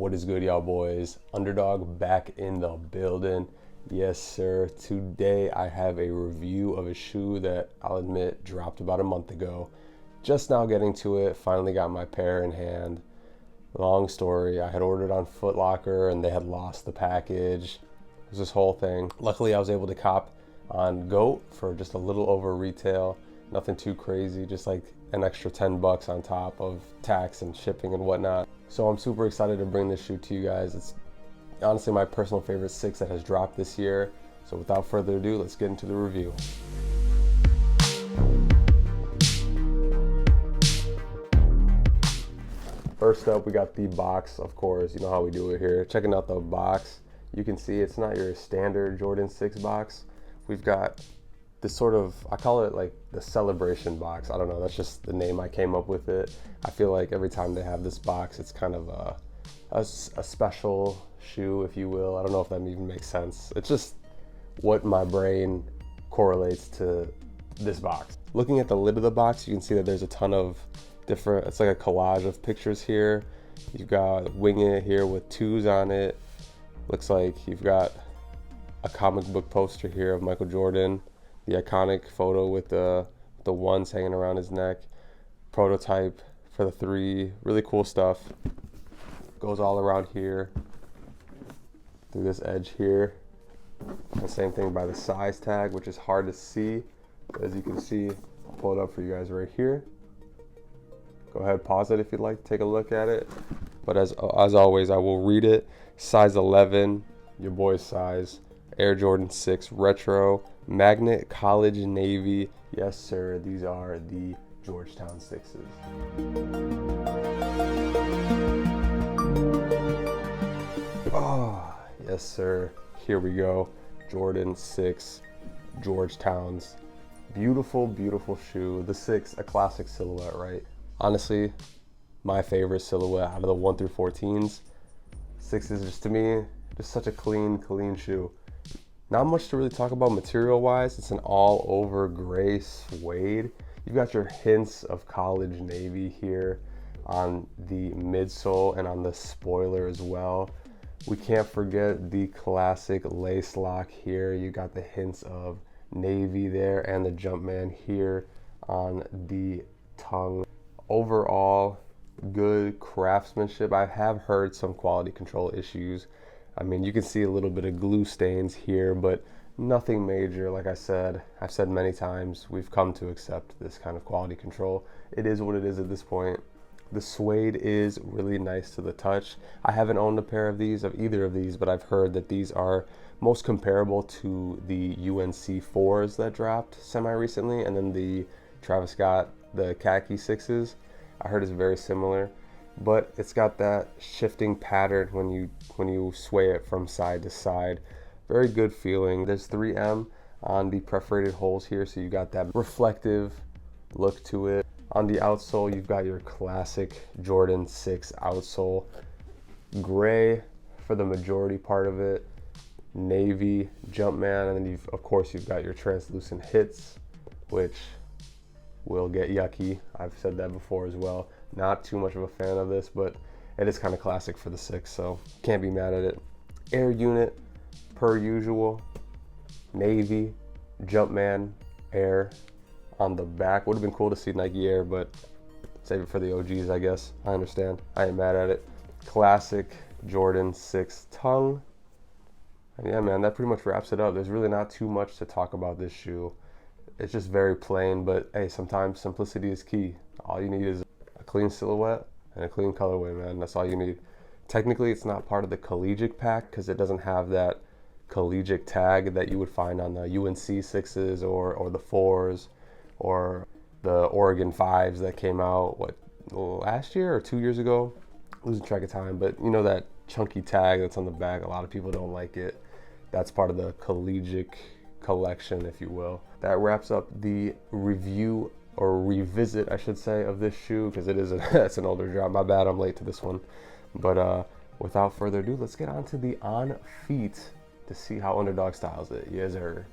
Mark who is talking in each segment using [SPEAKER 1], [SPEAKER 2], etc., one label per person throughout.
[SPEAKER 1] What is good, y'all boys? Underdog back in the building. Yes, sir. Today I have a review of a shoe that I'll admit dropped about a month ago. Just now getting to it, finally got my pair in hand. Long story, I had ordered on Foot Locker and they had lost the package. It was this whole thing. Luckily I was able to cop on GOAT for just a little over retail. Nothing too crazy, just like an extra 10 bucks on top of tax and shipping and whatnot. So I'm super excited to bring this shoe to you guys. It's honestly my personal favorite 6 that has dropped this year. So without further ado, let's get into the review. First up, we got the box, of course. You know how we do it here. Checking out the box, you can see it's not your standard Jordan 6 box. We've got this sort of, I call it like the celebration box. I don't know, that's just the name I came up with it. I feel like every time they have this box, it's kind of a special shoe, if you will. I don't know if that even makes sense. It's just what my brain correlates to this box. Looking at the lid of the box, you can see that there's a ton of different, it's like a collage of pictures here. You've got Wing It here with 2s on it. Looks like you've got a comic book poster here of Michael Jordan. The iconic photo with the 1s hanging around his neck. Prototype for the 3. Really cool stuff. Goes all around here through this edge here. The same thing by the size tag, which is hard to see. As you can see, I'll pull it up for you guys right here. Go ahead, pause it if you'd like to take a look at it. But as always, I will read it. Size 11, your boy's size. Air Jordan 6 Retro. Magnet College Navy. Yes, sir, these are the Georgetown 6s. Oh, yes, sir. Here we go. Jordan 6 Georgetowns. Beautiful, beautiful shoe. The 6, a classic silhouette, right? Honestly, my favorite silhouette out of the 1 through 14s. 6 is just, to me, just such a clean shoe. Not much to really talk about material wise. It's an all over gray suede. You've got your hints of college navy here on the midsole and on the spoiler as well. We can't forget the classic lace lock here. You got the hints of navy there and the Jumpman here on the tongue. Overall, good craftsmanship. I have heard some quality control issues. I mean, you can see a little bit of glue stains here, but nothing major. Like I said, I've said many times, we've come to accept this kind of quality control. It is what it is at this point. The suede is really nice to the touch. I haven't owned a pair of these, of either of these, but I've heard that these are most comparable to the UNC 4s that dropped semi-recently, and then the Travis Scott, the khaki 6s. I heard it's very similar. But it's got that shifting pattern when you sway it from side to side. Very good feeling. There's 3M on the perforated holes here, so you got that reflective look to it. On the outsole, you've got your classic Jordan 6 outsole. Gray for the majority part of it. Navy Jumpman, and then of course you've got your translucent hits, which will get yucky. I've said that before as well. Not too much of a fan of this, but it is kind of classic for the 6, so can't be mad at it. Air unit, per usual. Navy, Jumpman, Air on the back. Would have been cool to see Nike Air, but save it for the OGs, I guess. I understand. I ain't mad at it. Classic Jordan 6 tongue. And yeah, man, that pretty much wraps it up. There's really not too much to talk about this shoe. It's just very plain, but hey, sometimes simplicity is key. All you need is a clean silhouette and a clean colorway, man. That's all you need. Technically, it's not part of the collegiate pack because it doesn't have that collegiate tag that you would find on the UNC 6s or the 4s or the Oregon 5s that came out, what, last year or 2 years ago? Losing track of time, but you know that chunky tag that's on the back, a lot of people don't like it. That's part of the collegiate collection, if you will. That wraps up the review, or revisit I should say, of this shoe, because it is it's an older drop. My bad, I'm late to this one. But without further ado, let's get on to the on feet to see how Underdog styles it. Yes, sir.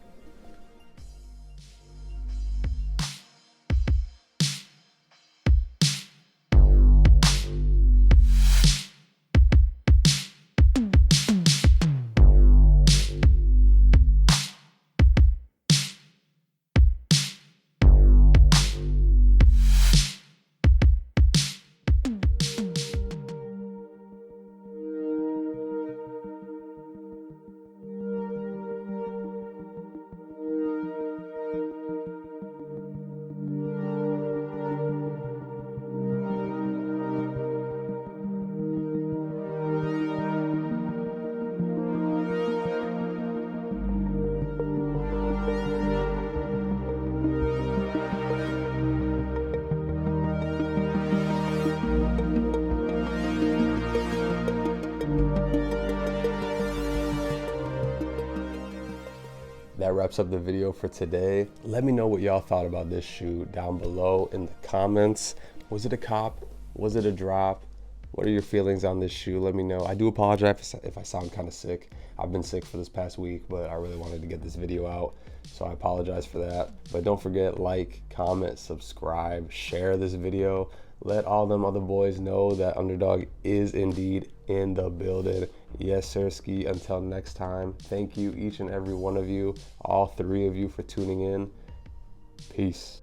[SPEAKER 1] that wraps up the video for today. Let me know what y'all thought about this shoe down below in the comments. Was it a cop? Was it a drop? What are your feelings on this shoe? Let me know. I do apologize if I sound kind of sick. I've been sick for this past week, but I really wanted to get this video out, so I apologize for that. But don't forget, like, comment, subscribe, share this video. Let all them other boys know that Underdog is indeed in the building. Yes, sir, ski. Until next time, thank you, each and every one of you, all 3 of you, for tuning in. Peace.